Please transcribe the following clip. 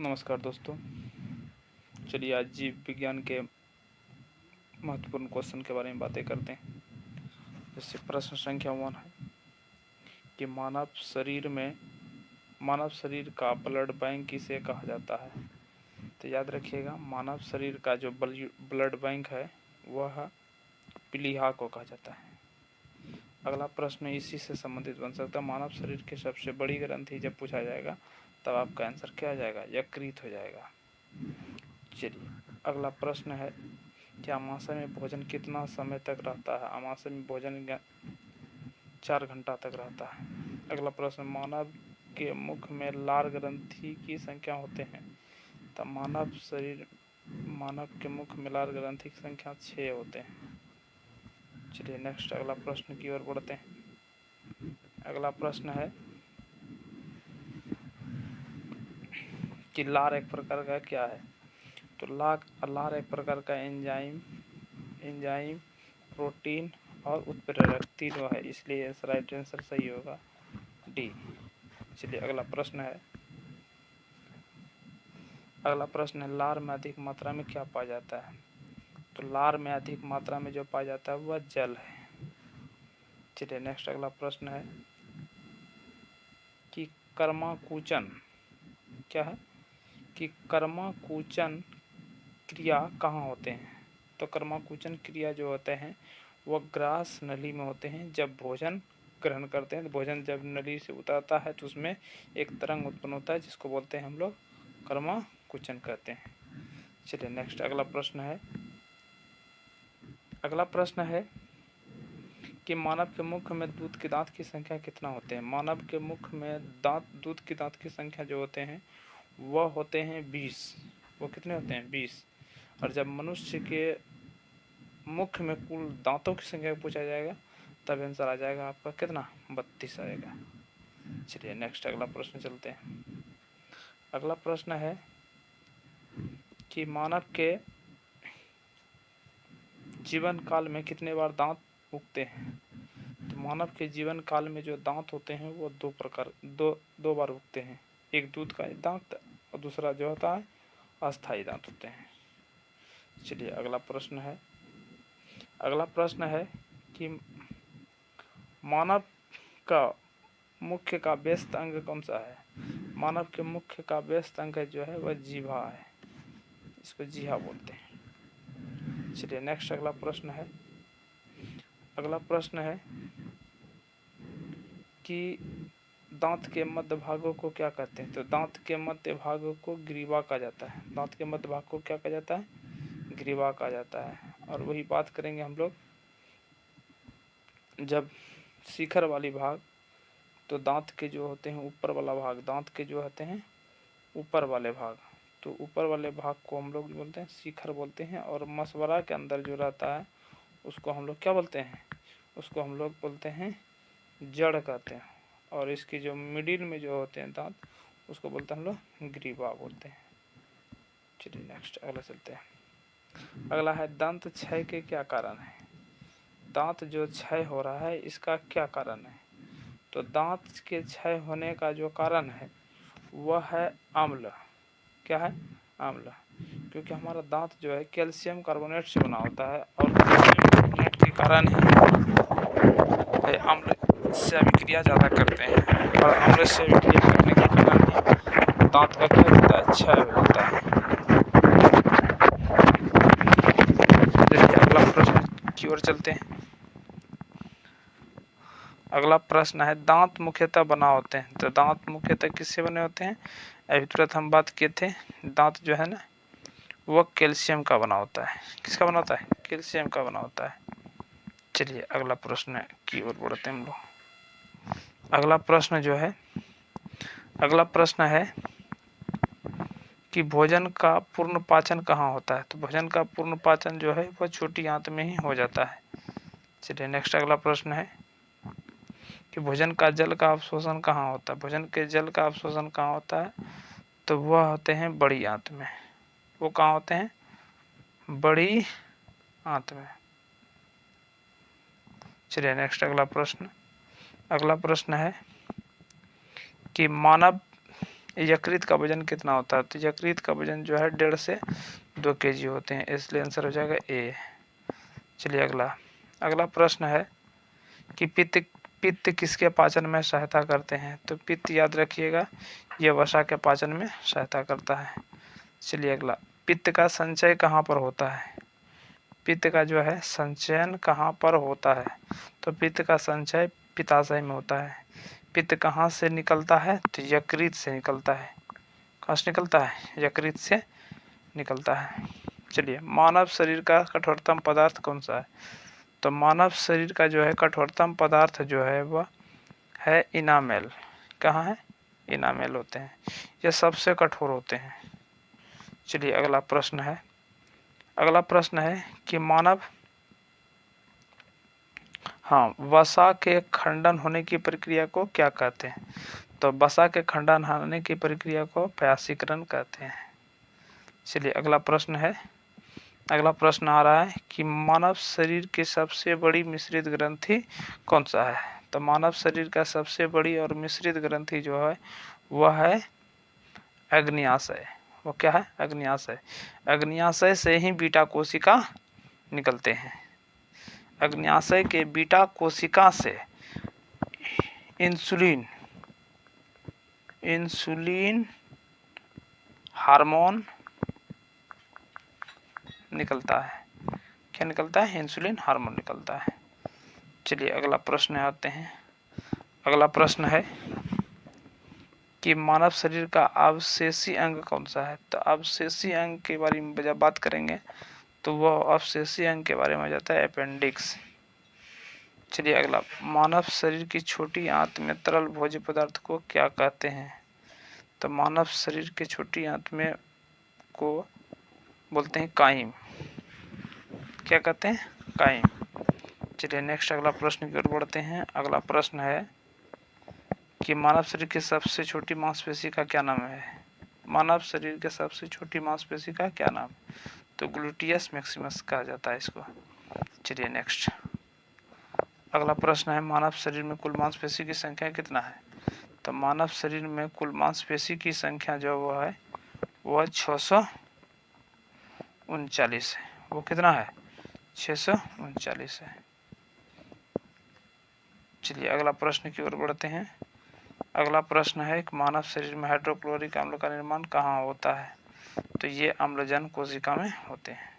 नमस्कार दोस्तों। चलिए आज जीव विज्ञान के महत्वपूर्ण क्वेश्चन के बारे में बातें करते हैं। जैसे प्रश्न संख्या 1 है कि मानव शरीर का ब्लड बैंक किसे कहा जाता है। तो याद रखिएगा, मानव शरीर का जो ब्लड बैंक है वह प्लीहा को कहा जाता है। अगला प्रश्न इसी से संबंधित बन सकता है। मानव शरीर की सबसे बड़ी ग्रंथि जब पूछा जाएगा तब आपका आंसर क्या आ जाएगा? यकृत हो जाएगा। चलिए अगला प्रश्न है कि आमाशय में भोजन कितना समय तक रहता है। आमाशय में भोजन 4 घंटा तक रहता है। अगला प्रश्न, मानव के मुख में लार ग्रंथि की संख्या होते हैं। तब मानव के मुख में लार ग्रंथि की संख्या 6 होते हैं। चलिए नेक्स्ट अगला प्रश्न की ओर बढ़ते हैं। अगला प्रश्न है कि लार एक प्रकार का क्या है। तो लार एक प्रकार का एंजाइम प्रोटीन और उत्प्रेरक तीनों है, इसलिए राइट आंसर सही होगा डी। चलिए अगला प्रश्न है लार में अधिक मात्रा में क्या पाया जाता है। तो लार में अधिक मात्रा में जो पाया जाता है वह जल है। चलिए नेक्स्ट अगला प्रश्न है कि कर्माकुचन क्या है, कि कर्माकुचन क्रिया कहाँ होते हैं। तो कर्माकुचन क्रिया जो होते हैं वह ग्रास नली में होते हैं। जब भोजन ग्रहण करते हैं तो भोजन जब नली से उतरता है तो उसमें एक तरंग उत्पन्न होता है जिसको बोलते हैं हम लोग कर्माकुचन कहते हैं। चलिए नेक्स्ट अगला प्रश्न है कि मानव के मुख में दूध के दांत की संख्या कितना होते हैं। मानव के मुख में दूध के दांत की संख्या जो होते हैं वह होते हैं 20। वो कितने होते हैं? 20। और जब मनुष्य के मुख में कुल दांतों की संख्या पूछा जाएगा तब आंसर आ जाएगा आपका कितना? 32 आएगा। चलिए नेक्स्ट अगला प्रश्न चलते हैं। अगला प्रश्न है कि मानव के जीवन काल में कितने बार दांत उगते हैं। तो मानव के जीवन काल में जो दांत होते हैं वो दो बार उगते हैं। एक दूध का दांत और दूसरा जो होता है अस्थायी दांत होते हैं। चलिए अगला प्रश्न है कि मानव का मुख्य का व्यस्त अंग कौन सा है। मानव के मुख्य का व्यस्त अंग जो है वह जीवा है, इसको जीहा बोलते हैं। चलिए नेक्स्ट अगला प्रश्न है कि दांत के मध्य भागों को क्या कहते हैं। तो दांत के मध्य भागों को ग्रीवा कहा जाता है। दांत के मध्य भाग को क्या कहा जाता है? ग्रीवा कहा जाता है। और वही बात करेंगे हम लोग जब शिखर वाली भाग, तो दांत के जो होते हैं ऊपर वाला भाग, दांत के जो होते हैं ऊपर वाले भाग, तो ऊपर वाले भाग को हम लोग बोलते हैं शिखर बोलते हैं। और मशवरा के अंदर जो रहता है उसको हम लोग क्या बोलते हैं? उसको हम लोग बोलते हैं जड़ कहते हैं। और इसकी जो मिडिल में जो होते हैं दांत उसको बोलते हैं हम लोग ग्रीवा बोलते हैं। चलिए नेक्स्ट अगला चलते हैं। अगला है दंत क्षय के क्या कारण है। दांत जो क्षय हो रहा है इसका क्या कारण है। तो दांत के क्षय होने का जो कारण है वह है अम्ल। क्या है? अम्ल। क्योंकि हमारा दांत जो है कैल्शियम कार्बोनेट से बना होता है और कैल्शियम कार्बोनेट के कारण ही अम्ल से अभिक्रिया ज़्यादा करते हैं। और अम्ल से अभिक्रिया करने के कारण ही दांत का क्या होता है? क्षय होता है। अगला प्रश्न की ओर चलते हैं। अगला प्रश्न है दांत मुख्यतः बना होते हैं। तो दांत मुख्यतः किससे बने होते हैं? अभी तुरंत हम बात किए थे, दांत जो है ना वह कैल्शियम का बना होता है। किसका बना होता है? कैल्शियम का बना होता है। चलिए अगला प्रश्न की ओर बढ़ते हैं हम लोग। अगला प्रश्न है कि भोजन का पूर्ण पाचन कहाँ होता है। तो भोजन का पूर्ण पाचन जो है वह छोटी आंत में ही हो जाता है। चलिए नेक्स्ट अगला प्रश्न है कि भोजन का जल का अवशोषण कहाँ होता है। भोजन के जल का अवशोषण कहाँ होता है? तो वह होते हैं बड़ी आंत में। वो कहाँ होते हैं? बड़ी आंत में। चलिए नेक्स्ट अगला प्रश्न है कि मानव यकृत का वजन कितना होता है? तो यकृत का वजन जो है 1.5 से 2 kg होते हैं, इसलिए आंसर हो जाएगा ए। चलिए अगला प्रश्न है कि पित्त किसके पाचन में सहायता करते हैं? तो पित्त याद रखिएगा, ये वसा के पाचन में सहायता करता है। चलिए अगला, पित्त का संचय कहाँ पर होता है? पित्त का जो है संचयन कहाँ पर होता है? तो पित्त का संचय पित्ताशय में होता है। पित्त कहाँ से निकलता है? तो यकृत से निकलता है। कहाँ से निकलता है? यकृत से निकलता है। चलिए, मानव शरीर का कठोरतम पदार्थ कौन सा है? तो मानव शरीर का जो है कठोरतम पदार्थ जो है वह है इनामेल। कहाँ है? इनामेल होते हैं, ये सबसे कठोर होते हैं। चलिए अगला प्रश्न है कि वसा के खंडन होने की प्रक्रिया को क्या कहते हैं? तो वसा के खंडन होने की प्रक्रिया को प्यासीकरण कहते हैं। चलिए अगला प्रश्न आ रहा है कि मानव शरीर की सबसे बड़ी मिश्रित ग्रंथि कौन सा है? तो मानव शरीर का सबसे बड़ी और मिश्रित ग्रंथि जो है वह है अग्न्याशय। वो क्या है? अग्न्याशय। अग्न्याशय से ही बीटा कोशिका निकलते हैं। अग्न्याशय के बीटा कोशिका से इंसुलिन हार्मोन निकलता है। क्या निकलता है? इंसुलिन हार्मोन निकलता है। चलिए अगला प्रश्न आते हैं। अगला प्रश्न है कि मानव शरीर का अवशेषी अंग कौन सा है? तो अवशेषी अंग के बारे में जब बात करेंगे तो वह अवशेषी अंग के बारे में आ जाता है अपेंडिक्स। चलिए अगला, मानव शरीर की छोटी आंत में तरल भोज्य पदार्थ को क्या कहते हैं? तो मानव शरीर के छोटी आंत में को बोलते हैं काइम। क्या कहते हैं? काइम। चलिए नेक्स्ट अगला प्रश्न की ओर बढ़ते हैं। अगला प्रश्न है कि मानव शरीर की सबसे छोटी मांसपेशी का क्या नाम है? मानव शरीर के सबसे छोटी मांसपेशी का क्या नाम? तो ग्लूटियस मैक्सिमस कहा जाता है इसको। चलिए नेक्स्ट अगला प्रश्न है, मानव शरीर में कुल मांसपेशी की संख्या कितना है? तो मानव शरीर में कुल मांसपेशी की संख्या जो वो है वह 639 है। वो कितना है? 639 है। चलिए अगला प्रश्न की ओर बढ़ते हैं। अगला प्रश्न है कि मानव शरीर में हाइड्रोक्लोरिक अम्ल का निर्माण कहाँ होता है? तो ये अम्लजन कोशिका में होते हैं।